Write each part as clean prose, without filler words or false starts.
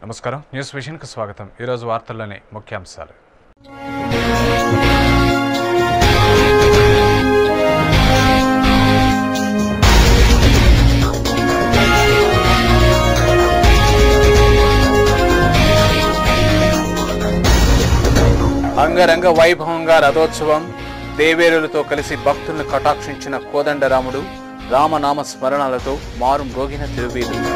నమస్కారం news vision కు స్వాగతం। ఈ రోజు వార్తల్లోని ముఖ్యాంశాలు। అంగరంగ వైభవంగా రథోత్సవం, దేవేరులతో కలిసి భక్తులను కటాక్షించిన కోదండరాముడు, రామనామ స్మరణలతో మారు మ్రోగిన తిరువీధులు।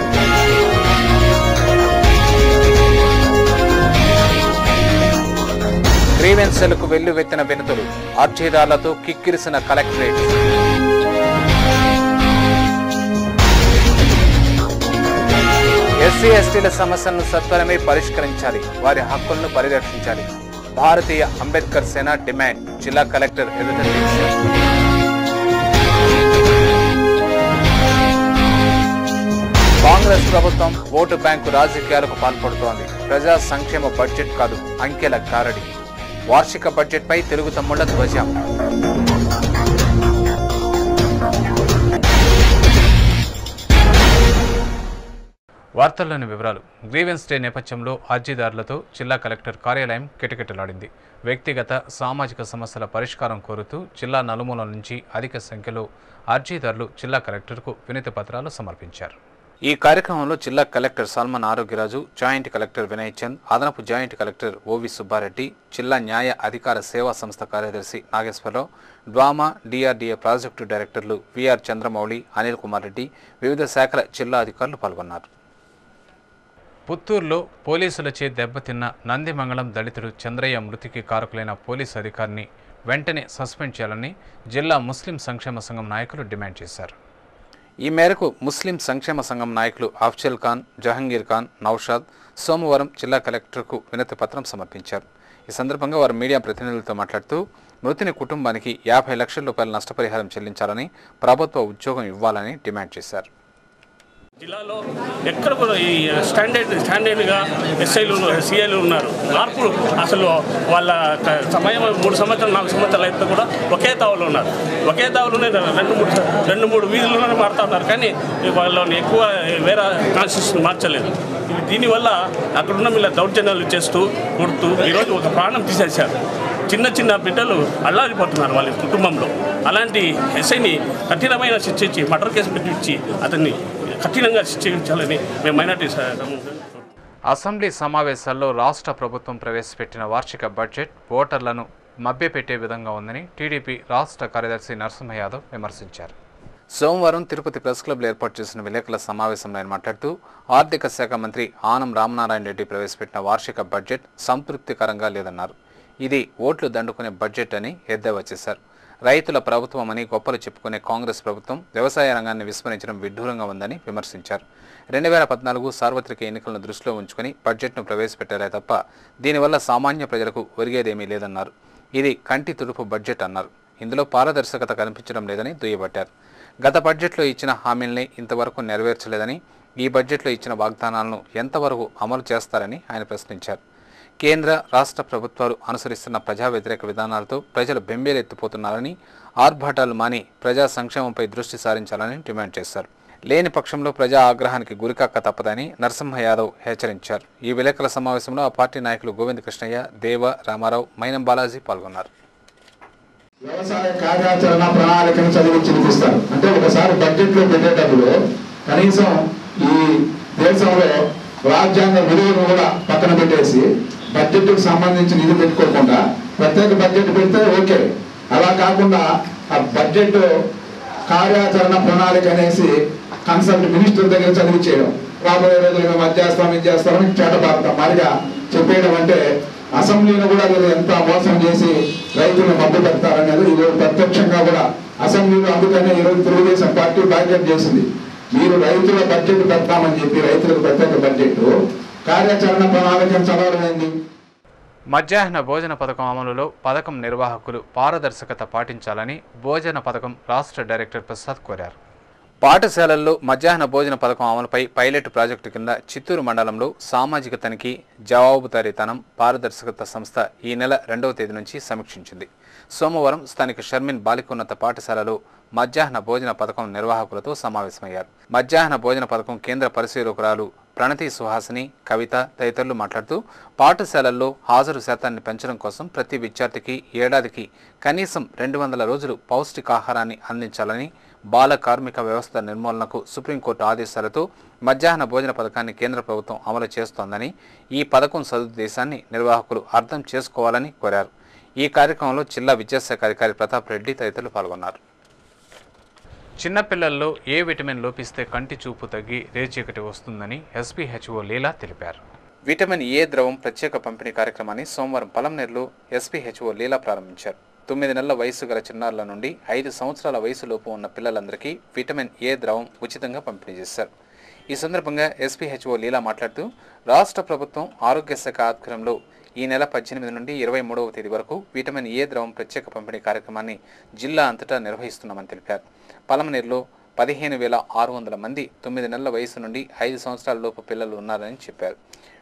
గ్రీవెన్స్లకు వెల్లువెత్తిన వినతులు, అర్జీదారులతో కిక్కిరిసిన కలెక్టరేట్। ఎస్సీ ఎస్టీల సమస్యలను సత్వరమే పరిష్కరించాలి, వారి హక్కులను పరిరక్షించాలి। భారతీయ అంబేద్కర్ సేన డిమాండ్, జిల్లా కలెక్టర్ ఎదుట దీక్ష। కాంగ్రెస్ ప్రభుత్వం ఓటు బ్యాంకు రాజకీయాలకు పాల్పడుతోంది। ప్రజా సంక్షేమ బడ్జెట్ కాదు, అంకెల గారడి। వార్షిక బడ్జెట్పై తెలుగు తమ్ముళ్ల ధ్వజం। వార్తల్లోని వివరాలు। గ్రీవెన్స్ డే నేపథ్యంలో అర్జీదారులతో జిల్లా కలెక్టర్ కార్యాలయం కిటకిటలాడింది। వ్యక్తిగత సామాజిక సమస్యల పరిష్కారం కోరుతూ జిల్లా నలుమూలల నుంచి అధిక సంఖ్యలో అర్జీదారులు జిల్లా కలెక్టర్కు వినతి పత్రాలు సమర్పించారు। ఈ కార్యక్రమంలో జిల్లా collector Salman Arogyaraju, joint collector Vinay Chand, అదనపు జాయింట్ కలెక్టర్ ఓవి సుబ్బారెడ్డి, జిల్లా న్యాయ అధికార సేవా సంస్థ కార్యదర్శి నాగేశ్వరరావు, డ్వామా డిఆర్డీఏ ప్రాజెక్టు డైరెక్టర్లు విఆర్ చంద్రమౌళి, అనిల్ కుమార్ రెడ్డి, వివిధ శాఖల జిల్లా అధికారులు పాల్గొన్నారు। పుత్తూరులో పోలీసులచే దెబ్బతిన్న నందిమంగళం దళితుడు చంద్రయ్య మృతికి కారకులైన పోలీసు అధికారిని వెంటనే సస్పెండ్ చేయాలని జిల్లా ముస్లిం సంక్షేమ సంఘం నాయకులు డిమాండ్ చేశారు। ఈ మేరకు ముస్లిం సంక్షేమ సంఘం నాయకులు అఫ్జల్ ఖాన్, జహంగీర్ ఖాన్, నౌషాద్ సోమవారం జిల్లా కలెక్టర్కు వినతి పత్రం సమర్పించారు। ఈ సందర్భంగా వారు మీడియా ప్రతినిధులతో మాట్లాడుతూ మృతుని కుటుంబానికి 50 లక్షల రూపాయల నష్టపరిహారం చెల్లించాలని, ప్రభుత్వ ఉద్యోగం ఇవ్వాలని డిమాండ్ చేశారు। జిల్లాలో ఎక్కడ కూడా ఈ స్టాండర్డ్గా ఎస్ఐలు సిఐలు ఉన్నారు। మార్పులు అసలు వాళ్ళ సమయం 3 సంవత్సరాలు 4 సంవత్సరాలు అయితే కూడా ఒకే తావులు ఉన్నారు। ఒకే తావులోనే 2-3 వీధుల్లోనే మారుతూ ఉన్నారు, కానీ వాళ్ళని ఎక్కువ వేరే కాన్స్టిట్యూషన్ మార్చలేదు। దీనివల్ల అక్కడున్న వీళ్ళ దౌర్జన్యాలు చేస్తూ కొడుతూ ఈరోజు ఒక ప్రాణం తీసేశారు। చిన్న బిడ్డలు అల్లాడిపోతున్నారు వాళ్ళ కుటుంబంలో। అలాంటి ఎస్ఐని కఠినమైన శిక్ష ఇచ్చి, మర్డర్ కేసు పెట్టించి అతన్ని కఠినంగా శిక్షించాలని మేము మైనార్టీ అసెంబ్లీ సమావేశాల్లో రాష్ట్ర ప్రభుత్వం ప్రవేశపెట్టిన వార్షిక బడ్జెట్ ఓటర్లను మభ్యపెట్టే విధంగా ఉందని టీడీపీ రాష్ట్ర కార్యదర్శి నరసింహ యాదవ్ విమర్శించారు। సోమవారం తిరుపతి ప్రెస్ క్లబ్లో ఏర్పాటు చేసిన విలేకరుల సమావేశంలో ఆయన మాట్లాడుతూ ఆర్థిక శాఖ మంత్రి ఆనం రామనారాయణ రెడ్డి ప్రవేశపెట్టిన వార్షిక బడ్జెట్ సంతృప్తికరంగా లేదన్నారు। ఇది ఓట్లు దండుకునే బడ్జెట్ అని ఎద్దేవా చేశారు। రైతుల ప్రభుత్వం అని గొప్పలు చెప్పుకునే కాంగ్రెస్ ప్రభుత్వం వ్యవసాయ రంగాన్ని విస్మరించడం విడ్డూరంగా ఉందని విమర్శించారు। 2014 సార్వత్రిక ఎన్నికలను దృష్టిలో ఉంచుకుని బడ్జెట్ను ప్రవేశపెట్టారే తప్ప దీనివల్ల సామాన్య ప్రజలకు ఒరిగేదేమీ లేదన్నారు। ఇది కంటి తుడుపు బడ్జెట్ అన్నారు। ఇందులో పారదర్శకత కనిపించడం లేదని దుయ్యబట్టారు। గత బడ్జెట్లో ఇచ్చిన హామీల్ని ఇంతవరకు నెరవేర్చలేదని, ఈ బడ్జెట్లో ఇచ్చిన వాగ్దానాలను ఎంతవరకు అమలు చేస్తారని ఆయన ప్రశ్నించారు। కేంద్ర రాష్ట్ర ప్రభుత్వాలు అనుసరిస్తున్న ప్రజా వ్యతిరేక విధానాలతో ప్రజలు బెంబేలెత్తిపోతున్నారని, ఆర్భాటాలు మాని ప్రజా సంక్షేమంపై దృష్టి సారించాలని డిమాండ్ చేశారు। లేని పక్షంలో ప్రజా ఆగ్రహానికి గురికాక తప్పదని నరసింహ యాదవ్ హెచ్చరించారు। ఈ విలేకరుల సమావేశంలో ఆ పార్టీ నాయకులు గోవింద కృష్ణయ్య, దేవ, రామారావు, మైనం బాలాజీ పాల్గొన్నారు। వ్యవసాయ కార్యాచరణ ప్రణాళికను చదివి చూపిస్తారు అంటే ఒకసారి బడ్జెట్లో పెట్టేటప్పుడు కనీసం ఈ దేశంలో రాజ్యాంగ విలువను కూడా పక్కన పెట్టేసి బడ్జెట్కు సంబంధించి నిధులు పెట్టుకోకుండా ప్రత్యేక బడ్జెట్ పెడితే ఓకే, అలా కాకుండా ఆ బడ్జెట్ కార్యాచరణ ప్రణాళిక అనేసి కన్సల్ట్ మినిస్టర్ దగ్గర చదివి చేయడం, రాబోయే రోజులు మేము అది చేస్తామని చేటబారుతాం మారిగా చెప్పేయడం అంటే అసెంబ్లీని కూడా వీళ్ళు ఎంత మోసం చేసి రైతులను మద్దతు పెడతారనేది ఈరోజు ప్రత్యక్షంగా కూడా అసెంబ్లీలో, అందుకనే ఈరోజు తెలుగుదేశం పార్టీ బాయ్కాట్ చేసింది। మీరు రైతుల బడ్జెట్ పెడతామని చెప్పి రైతులకు ప్రత్యేక బడ్జెట్ కార్యాచరణ ప్రణాళికను చదవడమైంది। మధ్యాహ్న భోజన పథకం అమలులో పథకం నిర్వాహకులు పారదర్శకత పాటించాలని భోజన పథకం రాష్ట్ర డైరెక్టర్ ప్రసాద్ కోరారు। పాఠశాలల్లో మధ్యాహ్న భోజన పథకం అమలుపై పైలట్ ప్రాజెక్టు కింద చిత్తూరు మండలంలో సామాజిక తనిఖీ, జవాబుదారీతనం, పారదర్శకత సంస్థ ఈ నెల 2వ తేదీ నుంచి సమీక్షించింది. సోమవారం స్థానిక షర్మిన్ బాలికోన్నత పాఠశాలలో మధ్యాహ్న భోజన పథకం నిర్వాహకులతో సమావేశమయ్యారు. మధ్యాహ్న భోజన పథకం కేంద్ర పరిశీలకురాలు ప్రణతి సుహాసిని, కవిత తదితరులు మాట్లాడుతూ పాఠశాలల్లో హాజరు శాతాన్ని పెంచడం కోసం ప్రతి విద్యార్థికి ఏడాదికి కనీసం 200 రోజులు పౌష్టికాహారాన్ని అందించాలని, బాల కార్మిక వ్యవస్థ నిర్మూలనకు సుప్రీంకోర్టు ఆదేశాలతో మధ్యాహ్న భోజన పథకాన్ని కేంద్ర ప్రభుత్వం అమలు చేస్తోందని, ఈ పథకం సదుద్దేశాన్ని నిర్వాహకులు అర్థం చేసుకోవాలని కోరారు. ఈ కార్యక్రమంలో జిల్లా విద్యాశాఖ అధికారి ప్రతాప్ రెడ్డి తదితరులు పాల్గొన్నారు. చిన్నపిల్లల్లో ఏ విటమిన్ లోపిస్తే కంటి చూపు తగ్గి రేచీకటి వస్తుందని ఎస్పీహెచ్ఓ లీలా తెలిపారు. విటమిన్ ఏ ద్రవం ప్రత్యేక పంపిణీ కార్యక్రమాన్ని సోమవారం పలంనేరులో ఎస్పీహెచ్ఓ లీలా ప్రారంభించారు. 9 నెలల వయసు గల చిన్నారుల నుండి 5 సంవత్సరాల వయసులోపు ఉన్న పిల్లలందరికీ విటమిన్ ఏ ద్రవం ఉచితంగా పంపిణీ చేశారు. ఈ సందర్భంగా ఎస్పీహెచ్ఓ లీలా మాట్లాడుతూ రాష్ట్ర ప్రభుత్వం ఆరోగ్య శాఖ ఆధ్వర్యంలో ఈ నెల 18 నుండి 23వ తేదీ వరకు విటమిన్ ఏ ద్రవం ప్రత్యేక పంపిణీ కార్యక్రమాన్ని జిల్లా అంతటా నిర్వహిస్తున్నామని తెలిపారు. పలమనేరులో 15,600 మంది 9 నెలల వయసు నుండి 5 సంవత్సరాల లోపు పిల్లలు ఉన్నారని చెప్పారు.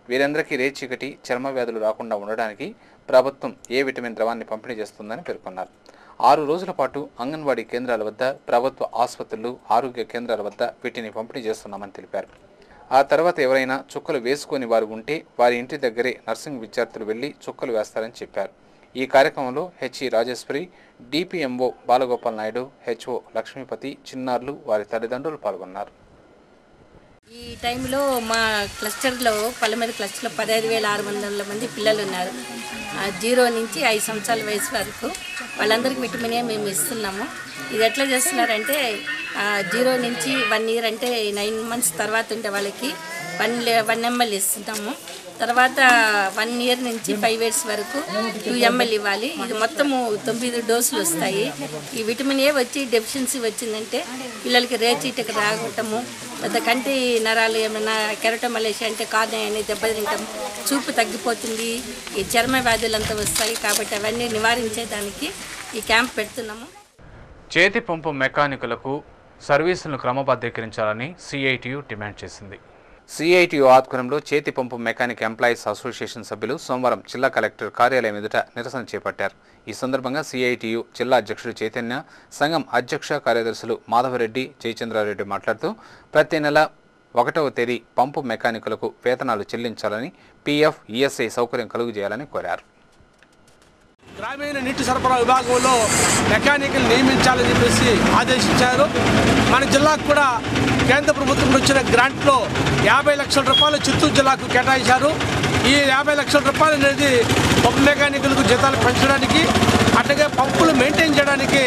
వీరందరికీ రేచీకటి, చర్మ వ్యాధులు రాకుండా ఉండడానికి ప్రభుత్వం ఏ విటమిన్ ద్రవాన్ని పంపిణీ చేస్తుందని పేర్కొన్నారు. 6 రోజుల పాటు అంగన్వాడీ కేంద్రాల వద్ద, ప్రభుత్వ ఆసుపత్రులు, ఆరోగ్య కేంద్రాల వద్ద వీటిని పంపిణీ చేస్తున్నామని తెలిపారు. ఆ తర్వాత ఎవరైనా చుక్కలు వేసుకొని వారు ఉంటే వారి ఇంటి దగ్గరే నర్సింగ్ విద్యార్థులు వెళ్లి చుక్కలు వేస్తారని చెప్పారు. ఈ కార్యక్రమంలో హెచ్ఈ రాజేశ్వరి, డిపిఎంఓ బాలగోపాల్ నాయుడు, హెచ్ఓ లక్ష్మీపతి, చిన్నారులు, వారి తల్లిదండ్రులు పాల్గొన్నారు. ఈ టైంలో మా క్లస్టర్లో పలమేరు క్లస్టర్లో 15,600 మంది పిల్లలు ఉన్నారు. 0 నుంచి 5 సంవత్సరాల వయసు వరకు వాళ్ళందరికీ విటమిన్ ఏ మేము ఇస్తున్నాము. ఇది ఎట్లా చేస్తున్నారంటే 0 నుంచి 1 ఇయర్ అంటే 9 మంత్స్ తర్వాత ఉంటే వాళ్ళకి 1 ml ఇస్తున్నాము. తర్వాత 1 ఇయర్ నుంచి 5 ఇయర్స్ వరకు 2 ml ఇవ్వాలి. ఇది మొత్తము 9 డోసులు వస్తాయి. ఈ విటమిన్ ఏ వచ్చి డెఫిషియన్సీ వచ్చిందంటే పిల్లలకి రేచీటకు రాగటము, లేదా కంటి నరాలు ఏమైనా కెరటోమలేషియా అంటే కార్నియా దెబ్బతింటాము, చూపు తగ్గిపోతుంది, ఈ చర్మ వ్యాధులంతా వస్తాయి. కాబట్టి అవన్నీ నివారించేదానికి ఈ క్యాంప్ పెడుతున్నాము. చేతి పంపు మెకానికులకు సర్వీసులను క్రమబద్ధీకరించాలని సిఐటియు డిమాండ్ చేసింది. సిఐటియు ఆధ్వర్యంలో చేతి పంపు మెకానిక్ ఎంప్లాయీస్ అసోసియేషన్ సభ్యులు సోమవారం జిల్లా కలెక్టర్ కార్యాలయం ఎదుట నిరసన చేపట్టారు. ఈ సందర్భంగా సిఐటియు జిల్లా అధ్యక్షుడు చైతన్య, సంఘం అధ్యక్ష కార్యదర్శులు మాధవరెడ్డి, జయచంద్రారెడ్డి మాట్లాడుతూ ప్రతి నెల 1వ తేదీ పంపు మెకానికులకు వేతనాలు చెల్లించాలని, పీఎఫ్, ఈఎస్ఐ సౌకర్యం కలుగజేయాలని కోరారు. గ్రామీణ నీటి సరఫరా విభాగంలో మెకానికల్ నియమించాలని చెప్పేసి ఆదేశించారు. మన జిల్లాకు కూడా కేంద్ర ప్రభుత్వం వచ్చిన గ్రాంట్లో 50 లక్షల రూపాయలు చిత్తూరు జిల్లాకు కేటాయించారు. ఈ 50 లక్షల రూపాయలు అనేది పంపు మెకానికులకు జీతాలు పెంచడానికి, అట్లాగే పంపులు మెయింటైన్ చేయడానికి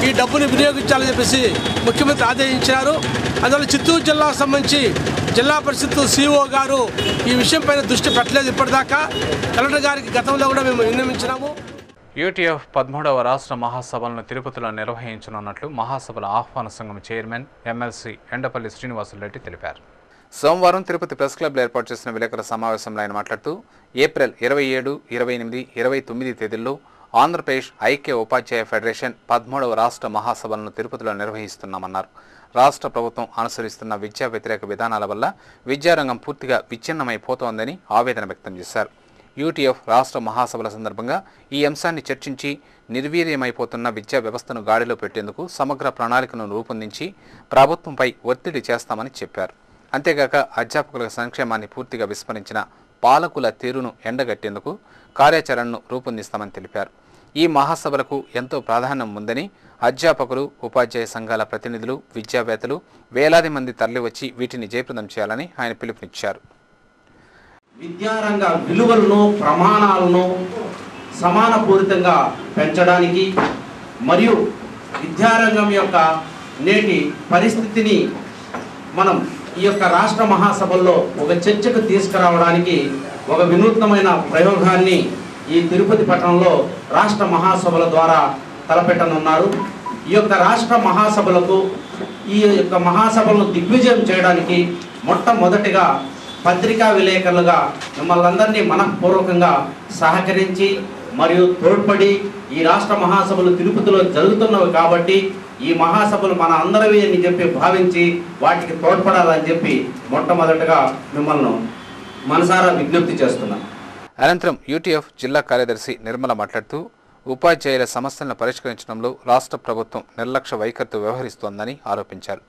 ఈ డబ్బుని వినియోగించాలని చెప్పేసి ముఖ్యమంత్రి ఆదేశించారు. అందువల్ల చిత్తూరు జిల్లాకు సంబంధించి జిల్లా పరిషత్ సిఇఓ గారు ఈ విషయం పైన దృష్టి పెట్టలేదు. ఇప్పటిదాకా కలెక్టర్ గారికి గతంలో కూడా మేము విన్నవించినాము. యూటీఎఫ్ 13వ రాష్ట్ర మహాసభలను తిరుపతిలో నిర్వహించనున్నట్లు మహాసభల ఆహ్వాన సంఘం చైర్మన్ ఎమ్మెల్సీ ఎండపల్లి శ్రీనివాసులరెడ్డి తెలిపారు. సోమవారం తిరుపతి ప్రెస్ క్లబ్లో ఏర్పాటు చేసిన విలేకరుల సమావేశంలో ఆయన మాట్లాడుతూ ఏప్రిల్ 27, 28, 29 తేదీల్లో ఆంధ్రప్రదేశ్ ఐక్య ఉపాధ్యాయ ఫెడరేషన్ 13వ రాష్ట్ర మహాసభలను తిరుపతిలో నిర్వహిస్తున్నామన్నారు. రాష్ట్ర ప్రభుత్వం అనుసరిస్తున్న విద్యా వ్యతిరేక విధానాల వల్ల విద్యారంగం పూర్తిగా విచ్ఛిన్నమైపోతోందని ఆవేదన వ్యక్తం చేశారు. యూటీఎఫ్ రాష్ట్ర మహాసభల సందర్భంగా ఈ అంశాన్ని చర్చించి నిర్వీర్యమైపోతున్న విద్యా వ్యవస్థను గాడిలో పెట్టేందుకు సమగ్ర ప్రణాళికను రూపొందించి ప్రభుత్వంపై ఒత్తిడి చేస్తామని చెప్పారు. అంతేగాక అధ్యాపకుల సంక్షేమాన్ని పూర్తిగా విస్మరించిన పాలకుల తీరును ఎండగట్టేందుకు కార్యాచరణను రూపొందిస్తామని తెలిపారు. ఈ మహాసభలకు ఎంతో ప్రాధాన్యం ఉందని, అధ్యాపకులు, ఉపాధ్యాయ సంఘాల ప్రతినిధులు, విద్యావేత్తలు వేలాది మంది తరలివచ్చి వీటిని జయప్రదం చేయాలని ఆయన పిలుపునిచ్చారు. విద్యారంగ విలువలను, ప్రమాణాలను సమానపూరితంగా పెంచడానికి మరియు విద్యారంగం యొక్క నేటి పరిస్థితిని మనం ఈ యొక్క రాష్ట్ర మహాసభల్లో ఒక చర్చకు తీసుకురావడానికి ఒక వినూత్నమైన ప్రయోగాన్ని ఈ తిరుపతి పట్టణంలో రాష్ట్ర మహాసభల ద్వారా తలపెట్టనున్నారు. ఈ యొక్క రాష్ట్ర మహాసభలకు ఈ యొక్క మహాసభలను దిగ్విజయం చేయడానికి మొట్టమొదటిగా పత్రికా విలేకరులుగా మిమ్మల్ని అందరినీ మనఃపూర్వకంగా సహకరించి మరియు తోడ్పడి ఈ రాష్ట్ర మహాసభలు తిరుపతిలో జరుగుతున్నవి కాబట్టి ఈ మహాసభలు మన అందరివి అని చెప్పి భావించి వాటికి తోడ్పడాలని చెప్పి మొట్టమొదటగా మిమ్మల్ని మనసారా విజ్ఞప్తి చేస్తున్నాం. అనంతరం యూటీఎఫ్ జిల్లా కార్యదర్శి నిర్మల మాట్లాడుతూ ఉపాధ్యాయుల సమస్యలను పరిష్కరించడంలో రాష్ట్ర ప్రభుత్వం నిర్లక్ష్య వైఖరితో వ్యవహరిస్తోందని ఆరోపించారు.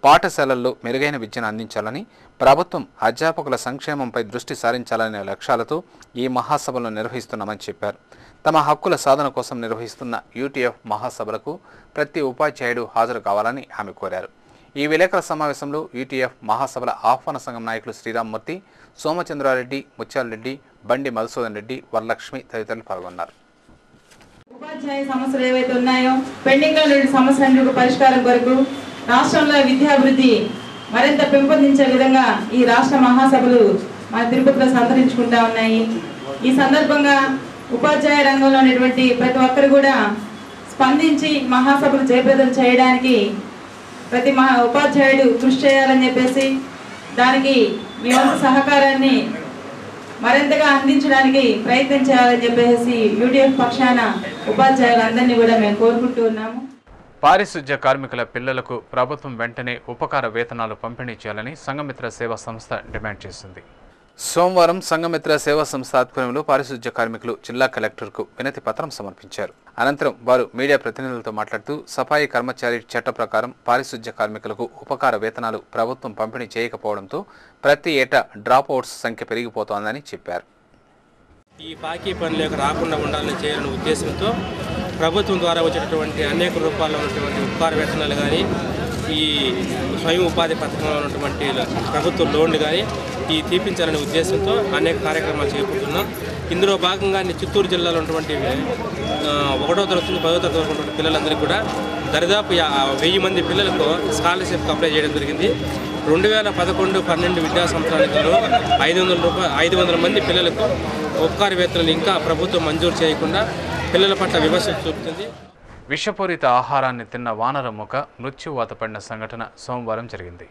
పాఠశాలల్లో మెరుగైన విద్యను అందించాలని, ప్రభుత్వం అధ్యాపకుల సంక్షేమంపై దృష్టి సారించాలనే లక్ష్యాలతో ఈ మహాసభలను నిర్వహిస్తున్నామని చెప్పారు. తమ హక్కుల సాధన కోసం నిర్వహిస్తున్న యూటీఎఫ్ మహాసభలకు ప్రతి ఉపాధ్యాయుడు హాజరు కావాలని ఆమె కోరారు. ఈ విలేకరుల సమావేశంలో యూటీఎఫ్ మహాసభల ఆహ్వాన సంఘం నాయకులు శ్రీరామ్మూర్తి, సోమచంద్రారెడ్డి, ముత్యాలరెడ్డి, బండి మధుసూదన్ రెడ్డి, వరలక్ష్మి తదితరులు పాల్గొన్నారు. ఉపాధ్యాయ సమస్యలు ఏవైతే ఉన్నాయో పెండింగ్ లో ఉన్న సమస్యలకు పరిష్కారం కొరకు రాష్ట్రంలో విద్యాభివృద్ధి మరింత పెంపొందించే విధంగా ఈ రాష్ట్ర మహాసభలు మన తిరుపతిలో సంతరించుకుంటా ఉన్నాయి. ఈ సందర్భంగా ఉపాధ్యాయ రంగంలో ఉన్నటువంటి ప్రతి ఒక్కరు కూడా స్పందించి మహాసభలు జయప్రదం చేయడానికి ప్రతి ఉపాధ్యాయుడు కృషి చేయాలని చెప్పేసి దానికి మీ వంతు సహకారాన్ని మరింతగా అందించడానికి ప్రయత్నం చేయాలని చెప్పేసి యూటీఎఫ్ పక్షాన ఉపాధ్యాయులందరినీ కూడా మేము కోరుకుంటూ ఉన్నాము. పారిశుధ్య కార్మికుల పిల్లలకు ప్రభుత్వం వెంటనే ఉపకార వేతనాలు పంపిణీ చేయాలని సంఘమిత్ర సేవా సంస్థ డిమాండ్ చేసింది. సోమవారం సంఘమిత్ర సేవా సంస్థ ఆధ్వర్యంలో పారిశుధ్య కార్మికులు జిల్లా కలెక్టర్కు వినతి పత్రం సమర్పించారు. అనంతరం వారు మీడియా ప్రతినిధులతో మాట్లాడుతూ సఫాయి కర్మచారి చట్ట ప్రకారం పారిశుధ్య కార్మికులకు ఉపకార వేతనాలు ప్రభుత్వం పంపిణీ చేయకపోవడంతో ప్రతి ఏటా డ్రాప్ అవుట్స్ సంఖ్య పెరిగిపోతోందని చెప్పారు. ఈ బాకీ పనులకు రాకుండా ఉండాలని చేయాలనే ఉద్దేశంతో ప్రభుత్వం ద్వారా వచ్చేటటువంటి అనేక రూపాల్లో ఉన్నటువంటి ఉపకార వేతనాలు కానీ, ఈ స్వయం ఉపాధి పథకంలో ఉన్నటువంటి ప్రభుత్వ లోన్లు కానీ ఈ తీపించాలనే ఉద్దేశంతో అనేక కార్యక్రమాలు చేపడుతున్నాం. ఇందులో భాగంగా చిత్తూరు జిల్లాలో ఉన్నటువంటి 1వ తరగతి నుంచి 10వ తరగతి వరకు ఉన్నటువంటి పిల్లలందరికీ కూడా దరిదాపు 1000 మంది పిల్లలకు స్కాలర్షిప్కి అప్లై చేయడం జరిగింది. 2011-12 విద్యా సంవత్సరానికలో 500 మంది పిల్లలకు ఉపకార వేతనాలు ఇంకా ప్రభుత్వం మంజూరు చేయకుండా పిల్లల పట్ల వివక్ష చూపుతుంది. విషపూరిత ఆహారాన్ని తిన్న వానరముఖ మృత్యువాత పడిన సంఘటన సోమవారం జరిగింది.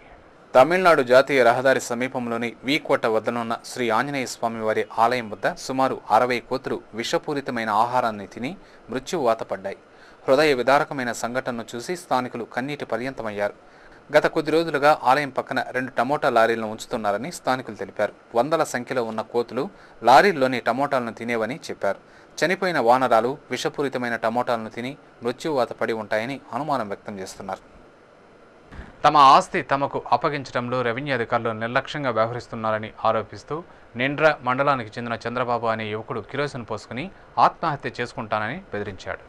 తమిళనాడు జాతీయ రహదారి సమీపంలోని వీకోట వద్దనున్న శ్రీ ఆంజనేయ స్వామి వారి ఆలయం వద్ద సుమారు 60 కోతులు విషపూరితమైన ఆహారాన్ని తిని మృత్యువాత పడ్డాయి. హృదయ విదారకమైన సంఘటనను చూసి స్థానికులు కన్నీటి పర్యంతమయ్యారు. గత కొద్ది రోజులుగా ఆలయం పక్కన 2 టమోటా లారీలను ఉంచుతున్నారని స్థానికులు తెలిపారు. వందల సంఖ్యలో ఉన్న కోతులు లారీల్లోని టమోటాలను తినేవని చెప్పారు. చనిపోయిన వానరాలు విషపూరితమైన టమోటాలను తిని మృత్యువాత పడి ఉంటాయని అనుమానం వ్యక్తం చేస్తున్నారు. తమ ఆస్తి తమకు అప్పగించడంలో రెవెన్యూ అధికారులు నిర్లక్ష్యంగా వ్యవహరిస్తున్నారని ఆరోపిస్తూ నిండ్ర మండలానికి చెందిన చంద్రబాబు అనే యువకుడు కిరోసిన్ పోసుకుని ఆత్మహత్య చేసుకుంటానని బెదిరించాడు.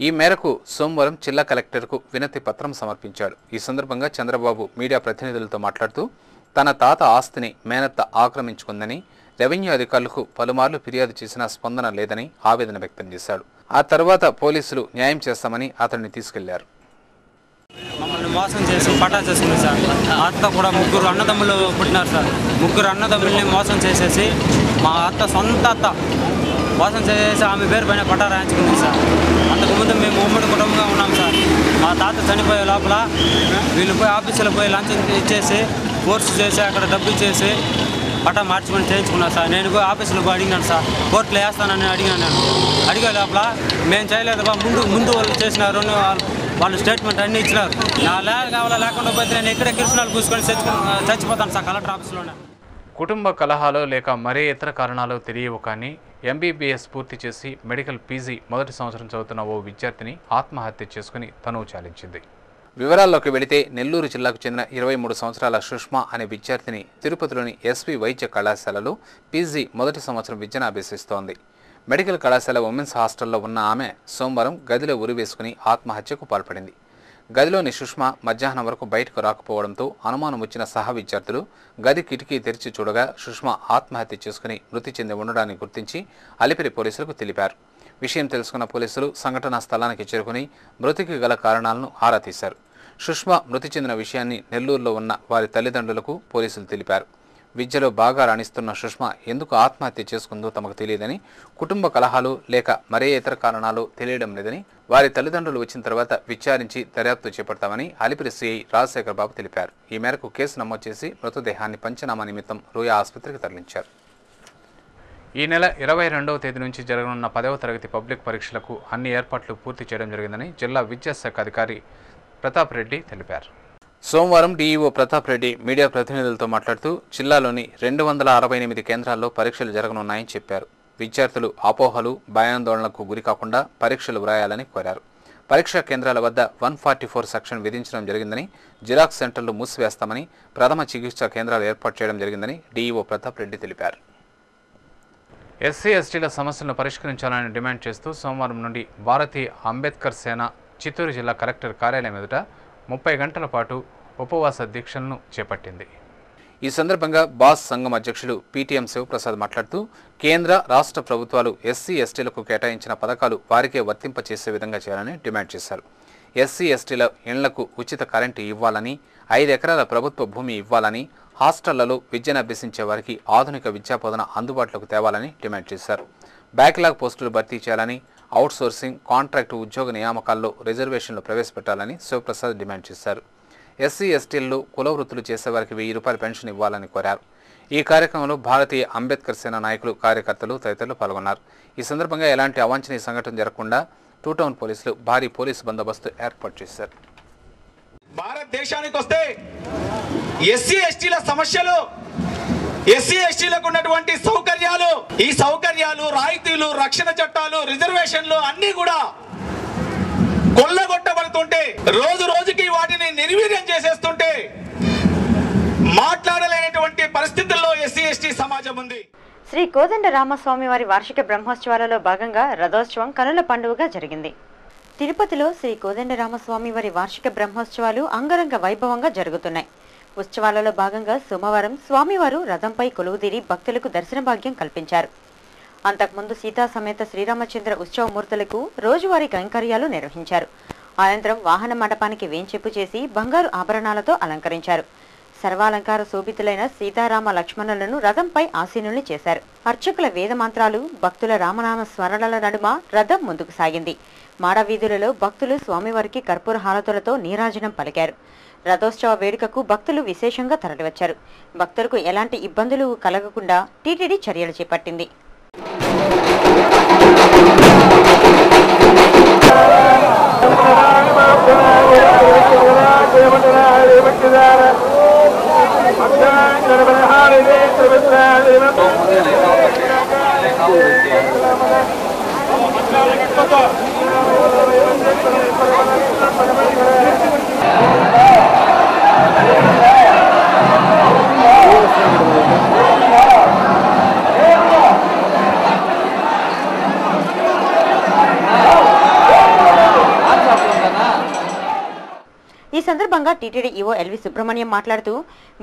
ఈ మేరకు సోమవారం జిల్లా కలెక్టర్కు వినతి పత్రం సమర్పించాడు. ఈ సందర్భంగా చంద్రబాబు మీడియా ప్రతినిధులతో మాట్లాడుతూ తన తాత ఆస్తిని మేనత్త ఆక్రమించుకుందని, రెవెన్యూ అధికారులకు పలుమార్లు ఫిర్యాదు చేసినా స్పందన లేదని ఆవేదన వ్యక్తం చేశాడు. ఆ తర్వాత పోలీసులు న్యాయం చేస్తామని అతన్ని తీసుకెళ్లారు. మమ్మల్ని మోసం చేసి పటా చేసుకుంది సార్. అత్త కూడా 3 అన్నదమ్ములు పుట్టినారు సార్. 3 అన్నదమ్ముల్ని మోసం చేసేసి మా అత్త సొంత అత్త మోసం చేసేసి ఆమె పేరు పైన పటా రాయించుకుంది సార్. అంతకుముందు మేము ఉమ్మడి కుటుంబంగా ఉన్నాం సార్. మా తాత చనిపోయే లోపల వీళ్ళు పోయి ఆఫీసులో పోయి లంచం ఇచ్చేసి కోర్సు చేసి అక్కడ డబ్బు ఇచ్చేసి పటా మార్చుకొని చేయించుకున్నాను సార్. నేను పోయి ఆఫీసులో పోయి అడిగినాను సార్. కోర్టులో వేస్తానని అడిగినాను. అడిగే లోపల మేము చేయలేదు బా, ముందు వాళ్ళు చేసినారు, వాళ్ళు స్టేట్మెంట్ అన్నీ ఇచ్చినారు. నా ల్యాండ్ కావాలా లేకుండా పోతే నేను ఇక్కడే కిరసనాలు పూసుకొని చచ్చిపోతాను సార్ కలెక్టర్ ఆఫీస్లోనే. కుటుంబ కలహాలు లేక మరే ఇతర కారణాలు తెలియవు కానీ ఎంబీబీఎస్ పూర్తి చేసి మెడికల్ పీజీ మొదటి సంవత్సరం చదువుతున్న ఓ విద్యార్థిని ఆత్మహత్య చేసుకుని తనువు చాలించింది. వివరాల్లోకి వెళితే నెల్లూరు జిల్లాకు చెందిన 23 సంవత్సరాల సుష్మా అనే విద్యార్థిని తిరుపతిలోని ఎస్వి వైద్య కళాశాలలో పీజీ మొదటి సంవత్సరం విద్యను అభ్యసిస్తోంది. మెడికల్ కళాశాల ఉమెన్స్ హాస్టల్లో ఉన్న ఆమె సోమవారం గదిలో ఉరివేసుకుని ఆత్మహత్యకు పాల్పడింది. గదిలోని సుష్మా మధ్యాహ్నం వరకు బయటకు రాకపోవడంతో అనుమానం వచ్చిన సహ విద్యార్థులు గది కిటికీ తెరిచి చూడగా సుష్మా ఆత్మహత్య చేసుకుని మృతి చెంది ఉండడాన్ని గుర్తించి అలిపిరి పోలీసులకు తెలిపారు. విషయం తెలుసుకున్న పోలీసులు సంఘటనా స్థలానికి చేరుకుని మృతికి గల కారణాలను ఆరా తీశారు. సుష్మా మృతి చెందిన విషయాన్ని నెల్లూరులో ఉన్న వారి తల్లిదండ్రులకు పోలీసులు తెలిపారు. విద్యలో బాగా రాణిస్తున్న సుష్మా ఎందుకు ఆత్మహత్య చేసుకుందో తమకు తెలియదని, కుటుంబ కలహాలు లేక మరే ఇతర కారణాలు తెలియడం లేదని వారి తల్లిదండ్రులు వచ్చిన తర్వాత విచారించి దర్యాప్తు చేపడతామని అలిపిరి సిఐ రాజశేఖర్ బాబు తెలిపారు. ఈ మేరకు కేసు నమోదు చేసి మృతదేహాన్ని పంచనామా నిమిత్తం రూయా ఆసుపత్రికి తరలించారు. ఈ నెల 22వ తేదీ నుంచి జరగనున్న 10వ తరగతి పబ్లిక్ పరీక్షలకు అన్ని ఏర్పాట్లు పూర్తి చేయడం జరిగిందని జిల్లా విద్యాశాఖ అధికారి ప్రతాప్ రెడ్డి తెలిపారు. సోమవారం డీఈఓ ప్రతాప్ రెడ్డి మీడియా ప్రతినిధులతో మాట్లాడుతూ జిల్లాలోని 268 కేంద్రాల్లో పరీక్షలు జరగనున్నాయని చెప్పారు. విద్యార్థులు అపోహలు, భయాందోళనలకు గురికాకుండా పరీక్షలు వ్రాయాలని కోరారు. పరీక్షా కేంద్రాల వద్ద 144 సెక్షన్ విధించడం జరిగిందని, జిరాక్స్ సెంటర్లు మూసివేస్తామని, ప్రథమ చికిత్సా కేంద్రాలు ఏర్పాటు చేయడం జరిగిందని డీఈఓ ప్రతాప్ రెడ్డి తెలిపారు. ఎస్సీ ఎస్టీల సమస్యలను పరిష్కరించాలని డిమాండ్ చేస్తూ సోమవారం నుండి భారతీయ అంబేద్కర్ సేన చిత్తూరు జిల్లా కలెక్టర్ కార్యాలయం ఎదుట 30 గంటల పాటు ఉపవాస దీక్షలను చేపట్టింది. ఈ సందర్భంగా బాస్ సంఘం అధ్యక్షులు పీటీఎం శివప్రసాద్ మాట్లాడుతూ కేంద్ర రాష్ట్ర ప్రభుత్వాలు ఎస్సీ ఎస్టీలకు కేటాయించిన పథకాలు వారికే వర్తింపచేసే విధంగా చేయాలని డిమాండ్ చేశారు. ఎస్సీ ఎస్టీల ఇళ్లకు ఉచిత కరెంటు ఇవ్వాలని, 5 ఎకరాల ప్రభుత్వ భూమి ఇవ్వాలని, హాస్టళ్లలో విద్యను అభ్యసించే వారికి ఆధునిక విద్యాబోధన అందుబాటులోకి తేవాలని డిమాండ్ చేశారు. బ్యాక్లాగ్ పోస్టులు భర్తీ చేయాలని, అవుట్సోర్సింగ్, కాంట్రాక్టు ఉద్యోగ నియామకాల్లో రిజర్వేషన్లు ప్రవేశపెట్టాలని శివప్రసాద్ డిమాండ్ చేశారు. ఎస్సీ ఎస్టీల్లో కుల వృత్తులు చేసేవారికి 1000 రూపాయల పెన్షన్ ఇవ్వాలని కోరారు. ఈ కార్యక్రమంలో భారతీయ అంబేద్కర్ సేన నాయకులు, కార్యకర్తలు తదితరులు పాల్గొన్నారు. ఈ సందర్భంగా ఎలాంటి అవాంఛనీయ సంఘటన జరగకుండా టూటౌన్ పోలీసులు భారీ పోలీసు బందోబస్తు ఏర్పాటు చేశారు. భారతదేశానికి వస్తే ఎస్సీ ఎస్టీల సమస్యలు, ఎస్సీ ఎస్టీలకు ఉన్నటువంటి సౌకర్యాలు, ఈ సౌకర్యాలు, రాయితీలు, రక్షణ చట్టాలు, రిజర్వేషన్లు అన్ని కూడా కొల్లగొట్టబడుతుంటే, రోజు రోజుకి వాటిని నిర్వీర్యం చేసేస్తుంటే మాట్లాడలేనటువంటి పరిస్థితుల్లో ఎస్సీ ఎస్టీ సమాజం ఉంది. శ్రీ కోదండ రామస్వామి వారి వార్షిక బ్రహ్మోత్సవాలలో భాగంగా రథోత్సవం కనుల పండుగగా జరిగింది. తిరుపతిలో శ్రీ కోదండ రామస్వామి వారి వార్షిక బ్రహ్మోత్సవాలు అంగరంగ వైభవంగా జరుగుతున్నాయి. ఉత్సవాలలో భాగంగా సోమవారం స్వామివారు రథంపై కొలువుదీరి భక్తులకు దర్శన భాగ్యం కల్పించారు. అంతకుముందు సీతా సమేత శ్రీరామచంద్ర ఉత్సవమూర్తులకు రోజువారీ కైంకర్యాలు నిర్వహించారు. అనంతరం వాహన మండపానికి వేంచేపు చేసి బంగారు ఆభరణాలతో అలంకరించారు. సర్వాలంకార శోభితులైన సీతారామ లక్ష్మణులను రథంపై ఆసీనుల్ని చేశారు. అర్చకుల వేదమంత్రాలు, భక్తుల రామనామ స్మరణల నడుమ రథం ముందుకు సాగింది. మాడవీధులలో భక్తులు స్వామివారికి కర్పూర హారతులతో నీరాజనం పలికారు. రథోత్సవ వేడుకకు భక్తులు విశేషంగా తరలివచ్చారు. భక్తులకు ఎలాంటి ఇబ్బందులు కలగకుండా టీటీడీ చర్యలు చేపట్టింది. ఈ సందర్భంగా టీటీడీ ఈవో ఎల్వి సుబ్రహ్మణ్యం మాట్లాడుతూ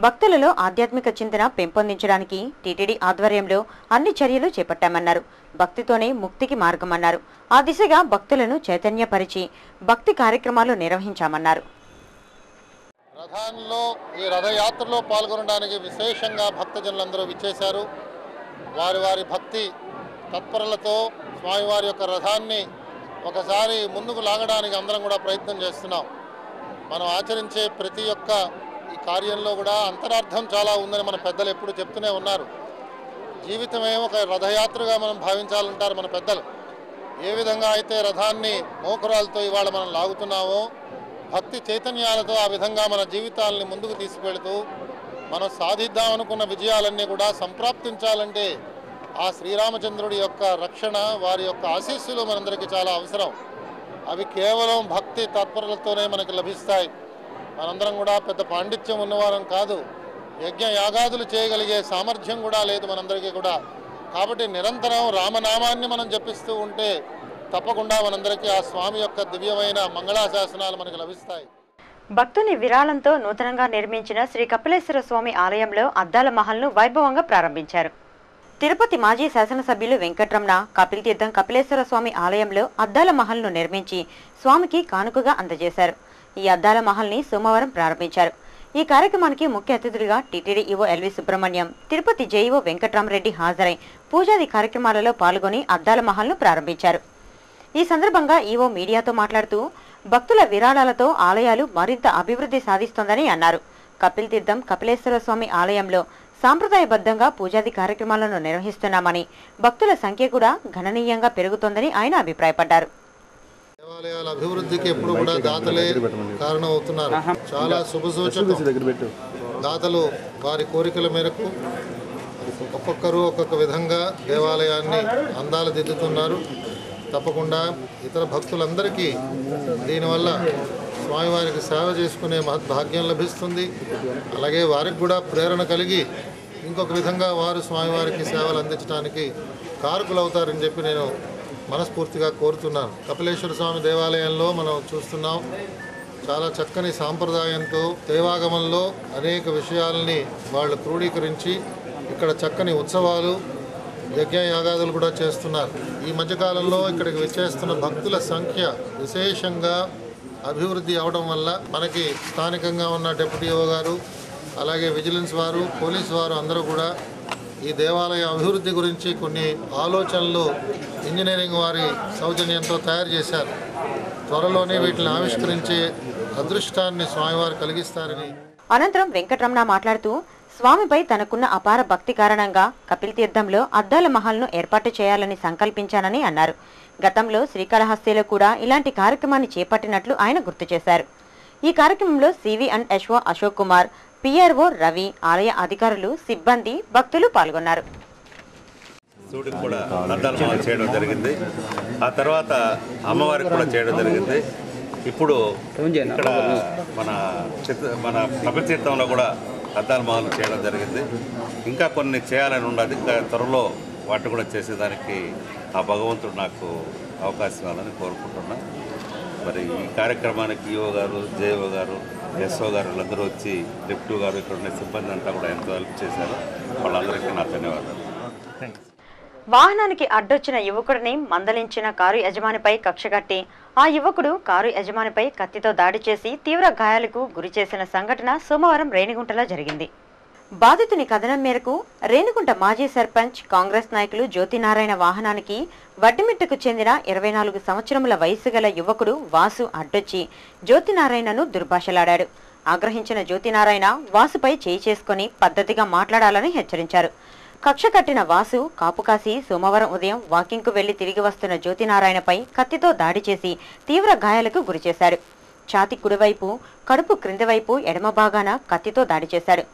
భక్తులలో ఆధ్యాత్మిక చింతన పెంపొందించడానికి టీటీడీ ఆధ్వర్యంలో అన్ని చర్యలు చేపట్టామన్నారు. భక్తితోనే ముక్తికి మార్గమన్నారు. ఆ దిశగా భక్తులను చైతన్యపరిచి భక్తి కార్యక్రమాలు నిర్వహించామన్నారు. రథంలో ఈ రథయాత్రలో పాల్గొనడానికి విశేషంగా భక్తజనులందరూ విచ్చేశారు. వారి వారి భక్తి తత్పరలతో స్వామివారి యొక్క రథాన్ని ఒకసారి ముందుకు లాగడానికి అందరం కూడా ప్రయత్నం చేస్తున్నాం. మనం ఆచరించే ప్రతి ఒక్క ఈ కార్యంలో కూడా అంతరార్థం చాలా ఉందని మన పెద్దలు ఎప్పుడు చెప్తూనే ఉన్నారు. జీవితమే ఒక రథయాత్రగా మనం భావించాలంటారు మన పెద్దలు. ఏ విధంగా అయితే రథాన్ని మోకురాలతో ఇవాళ మనం లాగుతున్నామో, భక్తి చైతన్యాలతో ఆ విధంగా మన జీవితాలని ముందుకు తీసుకెళ్తూ మనం సాధిద్దామనుకున్న విజయాలన్నీ కూడా సంప్రాప్తించాలంటే ఆ శ్రీరామచంద్రుడి యొక్క రక్షణ, వారి యొక్క ఆశీస్సులు మనందరికీ చాలా అవసరం. అవి కేవలం భక్తి తత్పరలతోనే మనకు లభిస్తాయి. మనందరం కూడా పెద్ద పాండిత్యం ఉన్నవారం కాదు, యజ్ఞ యాగాదులు చేయగలిగే సామర్థ్యం కూడా లేదు మనందరికీ కూడా. కాబట్టి నిరంతరం రామనామాన్ని మనం జపిస్తూ ఉంటే తప్పకుండా మనందరికీ ఆ స్వామి యొక్క దివ్యమైన మంగళాశాసనాలు మనకు లభిస్తాయి. భక్తుని విరాళంతో నూతనంగా నిర్మించిన శ్రీ కపిలేశ్వర స్వామి ఆలయంలో అద్దాల మహల్ను వైభవంగా ప్రారంభించారు. తిరుపతి మాజీ శాసనసభ్యులు వెంకట్రమణ కపిల్ తీర్థం కపిలేశ్వర స్వామి ఆలయంలో అద్దాల మహల్ను నిర్మించి స్వామికి కానుకగా అందజేశారు. ఈ అద్దాల మహల్ని సోమవారం ప్రారంభించారు. ఈ కార్యక్రమానికి ముఖ్య అతిథులుగా TTD EO L V Subrahmanyam, Tirupati JEO Venkatramareddy హాజరై పూజాది కార్యక్రమాలలో పాల్గొని అద్దాల మహల్ను ప్రారంభించారు. ఈ సందర్భంగా ఈవో మీడియాతో మాట్లాడుతూ భక్తుల విరాళాలతో ఆలయాలు మరింత అభివృద్ధి సాధిస్తోందని అన్నారు. కపిల్ తీర్థం కపిలేశ్వర స్వామి ఆలయంలో సాంప్రదాయబద్ధంగా పూజాది కార్యక్రమాలను నిర్వహిస్తున్నామని, భక్తుల సంఖ్య కూడా గణనీయంగా పెరుగుతోందని ఆయన అభిప్రాయపడ్డారు. దేవాలయాల అభివృద్ధికి ఎప్పుడు కూడా దాతలే కారణం అవుతున్నారు. చాలా శుభసూచకం. దాతలు వారి కోరికల మేరకు ఒక్కొక్కరు ఒక్కొక్క విధంగా దేవాలయాన్ని అందాలు దిద్దుతున్నారు. తప్పకుండా ఇతర భక్తులందరికీ దీనివల్ల స్వామివారికి సేవ చేసుకునే మహద్భాగ్యం లభిస్తుంది. అలాగే వారికి కూడా ప్రేరణ కలిగి ఇంకొక విధంగా వారు స్వామివారికి సేవలు అందించడానికి కారకులవుతారని చెప్పి నేను మనస్ఫూర్తిగా కోరుతున్నాను. కపిలేశ్వర స్వామి దేవాలయంలో మనం చూస్తున్నాం, చాలా చక్కని సాంప్రదాయంతో దేవాగమంలో అనేక విషయాలని వాళ్ళు క్రోడీకరించి ఇక్కడ చక్కని ఉత్సవాలు, యజ్ఞయాగాదులు కూడా చేస్తున్నారు. ఈ మధ్యకాలంలో ఇక్కడికి విచ్చేస్తున్న భక్తుల సంఖ్య విశేషంగా అభివృద్ధి అవడం వల్ల మనకి స్థానికంగా ఉన్న డిప్యూటీ ఓ గారు, అలాగే విజిలెన్స్ వారు, పోలీసు వారు అందరూ కూడా ఈ దేవాలయ అభివృద్ధి గురించి కొన్ని ఆలోచనలు ఇంజనీరింగ్ వారి సౌజన్యంతో తయారు చేశారు. త్వరలోనే వీటిని ఆవిష్కరించే అదృష్టాన్ని స్వామివారు కలిగిస్తారని. అనంతరం వెంకటరమణ మాట్లాడుతూ, స్వామిపై తనకున్న అపార భక్తి కారణంగా కపిల్ తీర్థంలో అద్దాల మహల్ను ఏర్పాటు చేయాలని సంకల్పించానని అన్నారు. గతంలో శ్రీకాళహస్తిలో కూడా ఇలాంటి కార్యక్రమాన్ని చేపట్టినట్లు ఆయన గుర్తు చేశారు. ఈ కార్యక్రమంలో CV&SO అశోక్ కుమార్, PRO రవి, ఆలయ అధికారులు, సిబ్బంది, భక్తులు పాల్గొన్నారు. శివుడికి కూడా అద్దాల మహల్ చేయడం జరిగింది. ఆ తర్వాత అమ్మవారికి కూడా చేయడం జరిగింది. ఇప్పుడు ఇక్కడ మన కపిల్ తీర్థంలో కూడా అద్దాల మహల్ చేయడం జరిగింది. ఇంకా కొన్ని చేయాలని ఉన్నది. ఇంకా త్వరలో వాటిని కూడా చేసేదానికి ఆ భగవంతుడు నాకు అవకాశం ఇవ్వాలని కోరుకుంటున్నా. మరి ఈ కార్యక్రమానికి ఈఓ గారు, జేఓ గారు, SO గారు వీళ్ళందరూ వచ్చి, డిప్యూటీ గారు, ఇక్కడ ఉన్న సిబ్బంది అంతా కూడా ఎంతో హెల్ప్ చేశారు. వాళ్ళందరికీ నా ధన్యవాదాలు. వాహనానికి అడ్డొచ్చిన యువకుడిని మందలించిన కారు యజమానిపై కక్షగట్టి ఆ యువకుడు కారు యజమానిపై కత్తితో దాడి చేసి తీవ్ర గాయాలకు గురి చేసిన సంఘటన సోమవారం రేణిగుంటలో జరిగింది. బాధితుని కథనం మేరకు రేణిగుంట మాజీ సర్పంచ్, కాంగ్రెస్ నాయకులు జ్యోతినారాయణ వాహనానికి వడ్డిమిట్టకు చెందిన 24 సంవత్సరముల వయసు గల యువకుడు వాసు అడ్డొచ్చి జ్యోతినారాయణను దుర్భాషలాడాడు. ఆగ్రహించిన జ్యోతినారాయణ వాసుపై చేయి చేసుకుని పద్ధతిగా మాట్లాడాలని హెచ్చరించారు. కక్ష కట్టిన వాసు కాపు కాసి సోమవారం ఉదయం వాకింగ్కు వెళ్లి తిరిగి వస్తున్న జ్యోతినారాయణపై కత్తితో దాడి చేసి తీవ్ర గాయాలకు గురిచేశాడు. ఛాతి కుడివైపు, కడుపు క్రింది వైపు, ఎడమ భాగాన కత్తితో దాడి చేశాడు.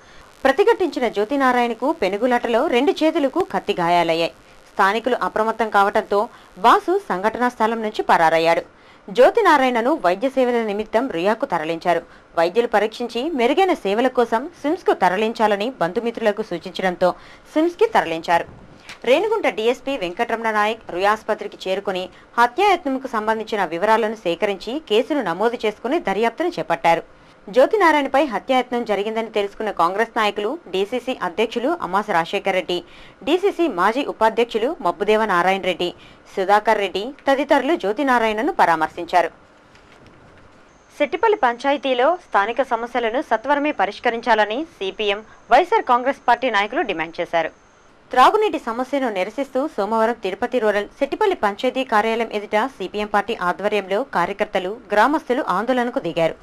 ప్రతిఘటించిన జ్యోతినారాయణకు పెనుగులాటలో 2 చేతులకు కత్తి గాయాలయ్యాయి. స్థానికులు అప్రమత్తం కావడంతో వాసు సంఘటనా స్థలం నుంచి పరారయ్యాడు. జ్యోతినారాయణను వైద్య సేవల నిమిత్తం రుయాకు తరలించారు. వైద్యులు పరీక్షించి మెరుగైన సేవల కోసం సిమ్స్కు తరలించాలని బంధుమిత్రులకు సూచించడంతో సిమ్స్కి తరలించారు. రేణిగుంట DSP వెంకటరమణ నాయక్ రుయాస్పత్రికి చేరుకుని హత్యాయత్నంకు సంబంధించిన వివరాలను సేకరించి కేసును నమోదు చేసుకుని దర్యాప్తును చేపట్టారు. జ్యోతినారాయణపై హత్యాయత్నం జరిగిందని తెలుసుకున్న కాంగ్రెస్ నాయకులు, DCC అధ్యక్షులు అమ్మాస రాజశేఖర్ రెడ్డి, DCC మాజీ ఉపాధ్యక్షులు మబ్బుదేవ నారాయణ రెడ్డి, సుధాకర్ రెడ్డి తదితరులు జ్యోతినారాయణను పరామర్శించారు. సెట్టిపల్లి పంచాయతీలో స్థానిక సమస్యలను సత్వరమే పరిష్కరించాలని CPM, వైఎస్ఆర్ కాంగ్రెస్ పార్టీ నాయకులు డిమాండ్ చేశారు. త్రాగునీటి సమస్యను నిరసిస్తూ సోమవారం తిరుపతి రూరల్ సెట్టిపల్లి పంచాయతీ కార్యాలయం ఎదుట CPM పార్టీ ఆధ్వర్యంలో కార్యకర్తలు, గ్రామస్తులు ఆందోళనకు దిగారు.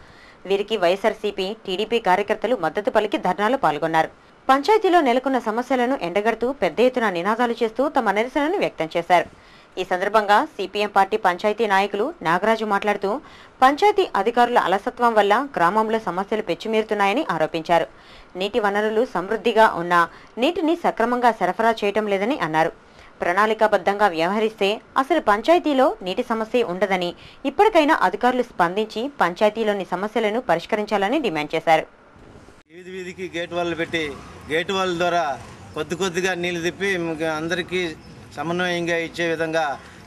వీరికి వైఎస్ఆర్సీపీ, టీడీపీ కార్యకర్తలు మద్దతు పలికి ధర్నాలో పాల్గొన్నారు. పంచాయతీలో నెలకొన్న సమస్యలను ఎండగడుతూ పెద్ద ఎత్తున నినాదాలు చేస్తూ తమ నిరసనను వ్యక్తం చేశారు. ఈ సందర్భంగా CPM పార్టీ పంచాయతీ నాయకులు నాగరాజు మాట్లాడుతూ, పంచాయతీ అధికారుల అలసత్వం వల్ల గ్రామంలో సమస్యలు పెచ్చుమీరుతున్నాయని ఆరోపించారు. నీటి వనరులు సమృద్ధిగా ఉన్నా నీటిని సక్రమంగా సరఫరా చేయటం లేదని అన్నారు. ప్రణాళికాబద్ధంగా వ్యవహరిస్తే అసలు పంచాయతీలో నీటి సమస్య ఉండదని, ఇప్పటికైనా అధికారులు స్పందించి పంచాయతీలోని సమస్యలను పరిష్కరించాలని డిమాండ్ చేశారు. వీధికి గేట్ వాళ్ళు పెట్టి గేట్ వాళ్ళ ద్వారా కొద్దిగా నీళ్లు తిప్పి అందరికీ సమన్వయంగా ఇచ్చే విధంగా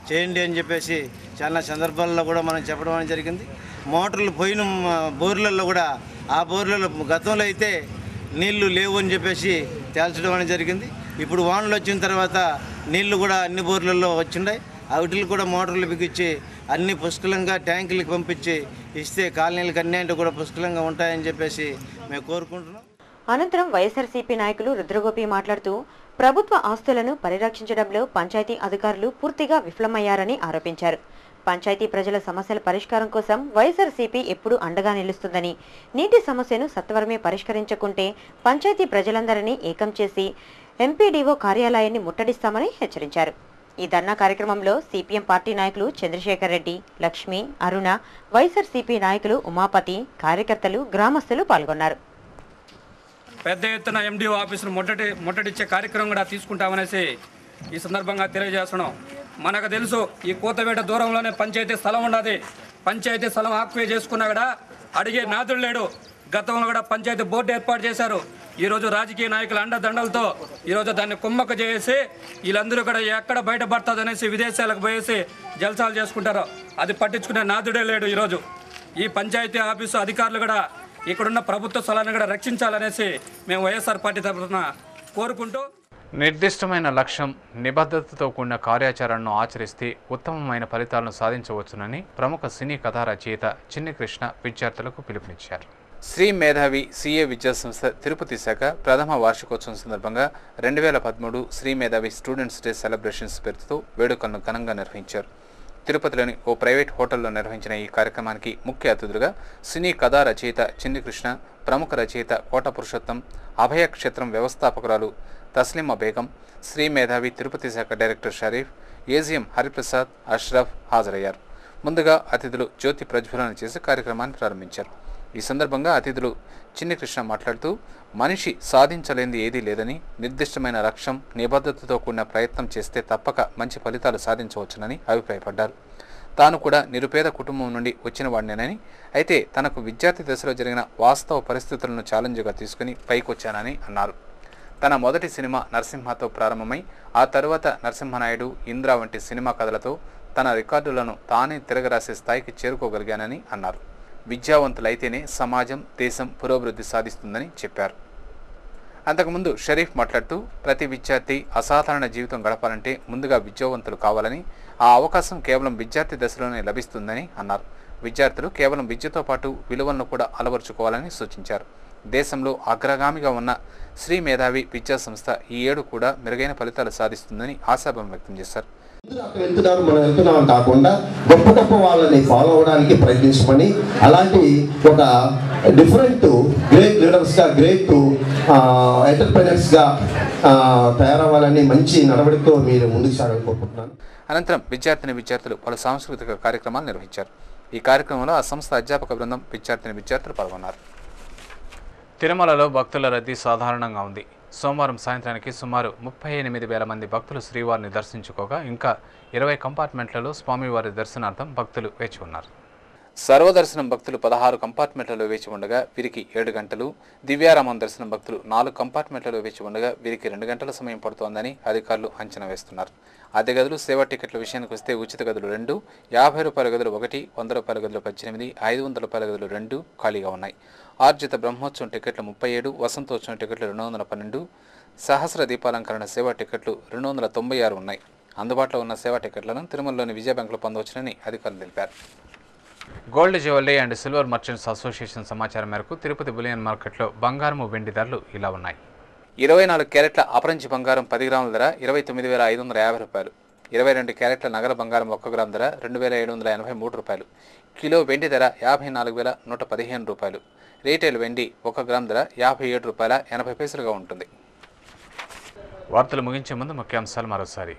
చేయండి అని చెప్పేసి చాలా సందర్భాల్లో కూడా మనం చెప్పడం అనేది జరిగింది. మోటార్లు పోయిన బోర్లలో కూడా ఆ బోర్లలో గతంలో అయితే నీళ్లు లేవు అని చెప్పేసి తేల్చడం అనేది జరిగింది. ఇప్పుడు వానలు వచ్చిన తర్వాత నీళ్లు కూడా అన్ని బోర్లలో వచ్చిన్నాయి. వాటిని కూడా మోటార్లు బిగించి అన్ని పుష్కలంగా ట్యాంకులకు పంపించి ఇస్తే కాలనీలకు అన్నీ కూడా పుష్కలంగా ఉంటాయని చెప్పేసి మేము కోరుకుంటున్నాం. అనంతరం వైఎస్ఆర్సీపీ నాయకులు రుద్రగోపి మాట్లాడుతూ, ప్రభుత్వ ఆస్తులను పరిరక్షించడంలో పంచాయతీ అధికారులు పూర్తిగా విఫలమయ్యారని ఆరోపించారు. పంచాయతీ ప్రజల సమస్యల పరిష్కారం కోసం వైఎస్ఆర్సీపీ ఎప్పుడూ అండగా నిలుస్తుందని, నీటి సమస్యను సత్వరమే పరిష్కరించకుంటే పంచాయతీ ప్రజలందరినీ ఏకం చేసి ఎంపీడీఓ కార్యాలయాన్ని ముట్టడిస్తామని హెచ్చరించారు. ఈ ధర్నా కార్యక్రమంలో సిపిఎం పార్టీ నాయకులు చంద్రశేఖర్ రెడ్డి, లక్ష్మి, అరుణ, వైఎస్ఆర్సీపీ నాయకులు ఉమాపతి, కార్యకర్తలు, గ్రామస్తులు పాల్గొన్నారు. పెద్ద ఎత్తున ఎండిఓ ఆఫీసును ముట్టడిచ్చే కార్యక్రమం కూడా తీసుకుంటామనేసి ఈ సందర్భంగా తెలియజేస్తున్నాం. మనకు తెలుసు ఈ కూతవేట దూరంలోనే పంచాయతీ స్థలం ఉన్నది. పంచాయతీ స్థలం ఆక్యుపై చేసుకున్నా కూడా అడిగే నాదుడు లేడు. గతంలో కూడా పంచాయతీ బోర్డు ఏర్పాటు చేశారు. ఈరోజు రాజకీయ నాయకుల అండదండలతో ఈరోజు దాన్ని కుమ్మక్క చేసి వీళ్ళందరూ కూడా ఎక్కడ బయటపడుతుంది అనేసి విదేశాలకు పోయేసి జల్సాలు చేసుకుంటారో అది పట్టించుకునే నాదుడే లేడు. ఈరోజు ఈ పంచాయతీ ఆఫీసు అధికారులు కూడా ఇక్కడున్న ప్రభుత్వ స్థలాన్ని కూడా రక్షించాలనేసి మేము వైఎస్ఆర్ పార్టీ తరఫున కోరుకుంటూ, నిర్దిష్టమైన లక్ష్యం, నిబద్ధతతో కూడిన కార్యాచరణను ఆచరిస్తే ఉత్తమమైన ఫలితాలను సాధించవచ్చునని ప్రముఖ సినీ కథా రచయిత చిన్ని కృష్ణ విద్యార్థులకు పిలుపునిచ్చారు. శ్రీ మేధావి సిఏ విద్యాసంస్థ తిరుపతి శాఖ ప్రథమ వార్షికోత్సవం సందర్భంగా 2013 శ్రీ మేధావి స్టూడెంట్స్ డే సెలబ్రేషన్స్ పేరుతో వేడుకలను ఘనంగా నిర్వహించారు. తిరుపతిలోని ఓ ప్రైవేట్ హోటల్లో నిర్వహించిన ఈ కార్యక్రమానికి ముఖ్య అతిథులుగా సినీ కథా రచయిత చిన్ని కృష్ణ, ప్రముఖ రచయిత కోట పురుషోత్తం, అభయ క్షేత్రం వ్యవస్థాపకురాలు తస్లిమా బేగం, శ్రీ మేధావి తిరుపతి శాఖ డైరెక్టర్ షరీఫ్, ఏజీఎం హరిప్రసాద్, అష్రఫ్ హాజరయ్యారు. ముందుగా అతిథులు జ్యోతి ప్రజ్వలన చేసి కార్యక్రమాన్ని ప్రారంభించారు. ఈ సందర్భంగా అతిథులు చిన్ని కృష్ణ మాట్లాడుతూ, మనిషి సాధించలేనిది ఏదీ లేదని, నిర్దిష్టమైన లక్ష్యం, నిబద్ధతతో కూడిన ప్రయత్నం చేస్తే తప్పక మంచి ఫలితాలు సాధించవచ్చునని అభిప్రాయపడ్డారు. తాను కూడా నిరుపేద కుటుంబం నుండి వచ్చిన వాడినేనని, అయితే తనకు విద్యార్థి దశలో జరిగిన వాస్తవ పరిస్థితులను ఛాలెంజ్గా తీసుకుని పైకొచ్చానని అన్నారు. తన మొదటి సినిమా నరసింహతో ప్రారంభమై ఆ తరువాత నరసింహనాయుడు, ఇంద్ర వంటి సినిమా కథలతో తన రికార్డులను తానే తిరగరాసే స్థాయికి చేరుకోగలిగానని అన్నారు. విద్యావంతులైతేనే సమాజం, దేశం పురోభివృద్ధి సాధిస్తుందని చెప్పారు. అంతకుముందు షరీఫ్ మాట్లాడుతూ, ప్రతి విద్యార్థి అసాధారణ జీవితం గడపాలంటే ముందుగా విద్యావంతులు కావాలని, ఆ అవకాశం కేవలం విద్యార్థి దశలోనే లభిస్తుందని అన్నారు. విద్యార్థులు కేవలం విద్యతో పాటు విలువలను కూడా అలవర్చుకోవాలని సూచించారు. దేశంలో అగ్రగామిగా ఉన్న శ్రీ మేధావి విద్యా సంస్థ ఈ ఏడు కూడా మెరుగైన ఫలితాలు సాధిస్తుందని ఆశాభావం వ్యక్తం చేశారు. వెళ్తున్నారు, మనం వెళ్తున్నాం కాకుండా గొప్ప గొప్ప వాళ్ళని ఫాలో అవడానికి ప్రయత్నించమని, అలాంటి ఒక డిఫరెంట్ గ్రేట్ లీడర్స్గా, గ్రేట్ ఎంటర్ప్రైనర్స్గా తయారవ్వాలని మంచి నడవడితో మీరు ముందుకు సాగాలనుకుంటున్నాను. అనంతరం విద్యార్థులు పలు సాంస్కృతిక కార్యక్రమాలు నిర్వహించారు. ఈ కార్యక్రమంలో ఆ సంస్థ అధ్యాపక బృందం, విద్యార్థులు పాల్గొన్నారు. తిరుమలలో భక్తుల రద్దీ సాధారణంగా ఉంది. సోమవారం సాయంత్రానికి సుమారు 38,000 మంది భక్తులు శ్రీవారిని దర్శించుకోగా ఇంకా 20 కంపార్ట్మెంట్లలో స్వామివారి దర్శనార్థం భక్తులు వేచి ఉన్నారు. సర్వదర్శనం భక్తులు 16 కంపార్ట్మెంట్లలో వేచి ఉండగా వీరికి 7 గంటలు, దివ్యారామం దర్శనం భక్తులు 4 కంపార్ట్మెంట్లలో వేచి ఉండగా వీరికి 2 గంటల సమయం పడుతోందని అధికారులు అంచనా వేస్తున్నారు. అద్దె గదులు, సేవా టికెట్ల విషయానికి వస్తే ఉచిత గదులు 2, 50 రూపాయల గదులు 1, 100 రూపాయల గదులు 18, 500 రూపాయల గదులు 2 ఖాళీగా ఉన్నాయి. ఆర్జిత బ్రహ్మోత్సవం టికెట్లు 37, వసంతోత్సవం టికెట్లు 212, సహస్ర దీపాలంకరణ సేవా టికెట్లు 296 ఉన్నాయి. అందుబాటులో ఉన్న సేవా టికెట్లను తిరుమలలోని విజయ బ్యాంకులో పొందవచ్చునని అధికారులు తెలిపారు. Gold jewellery and silver merchants association సమాచారం మేరకు తిరుపతి బులియన్ మార్కెట్లో బంగారము, వెండి ధరలు ఇలా ఉన్నాయి. 24 క్యారెట్ల అపరంజి బంగారం 10 గ్రాముల ధర 29,550 రూపాయలు. 22 క్యారెట్ల నగల బంగారం 1 గ్రాము ధర 2,783 రూపాయలు. కిలో వెండి ధర 54,115 రూపాయలు. రీటైల్ వెండి 1 గ్రాము ధర 57 రూపాయల 80 పైసలుగా ఉంటుంది. వార్తలు ముగించే ముందు ముఖ్యాంశాలు మరోసారి.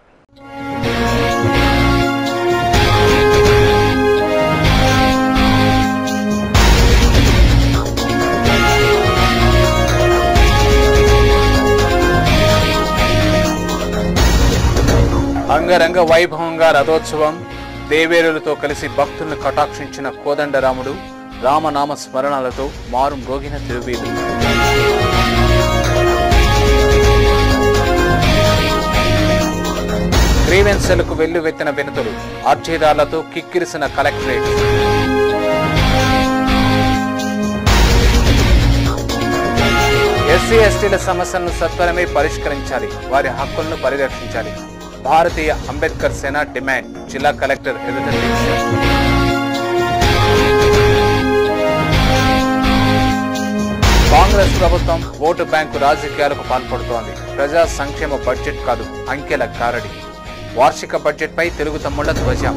అంగరంగ వైభవంగా రథోత్సవం, దేవేరులతో కలిసి భక్తులను కటాక్షించిన కోదండరాముడు, రామనామ స్మరణలతో మారు మ్రోగిన తిరువీధులు. గ్రీవెన్సలకు వెల్లువెత్తిన వినతులు, అర్జీదారులతో కిక్కిరిసిన కలెక్టరేట్. ఎస్సీ ఎస్టీల సమస్యలను సత్వరమే పరిష్కరించాలి, వారి హక్కులను పరిరక్షించాలి. భారతీయ అంబేద్కర్ సేన డిమాండ్. జిల్లా కలెక్టర్ ఎదుట దీక్ష. కాంగ్రెస్ ప్రభుత్వం ఓటు బ్యాంకు రాజకీయాలకు పాల్పడుతోంది. ప్రజా సంక్షేమ బడ్జెట్ కాదు, అంకెల గారడి. వార్షిక బడ్జెట్పై తెలుగు తమ్ముళ్ల ధ్వజం.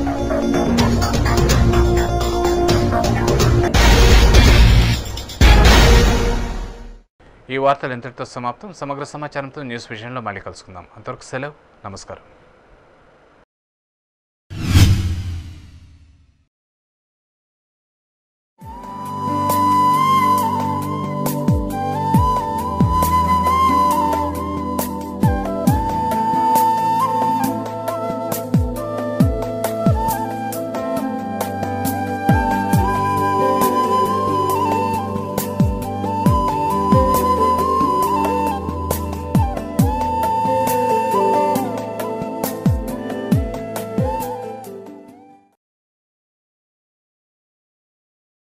ఈ వార్తలు ఇంతటితో సమాప్తం. సమగ్ర సమాచారంతో న్యూస్ విజన్లో మళ్ళీ కలుసుకుందాం. అంతవరకు సెలవు. నమస్కారం.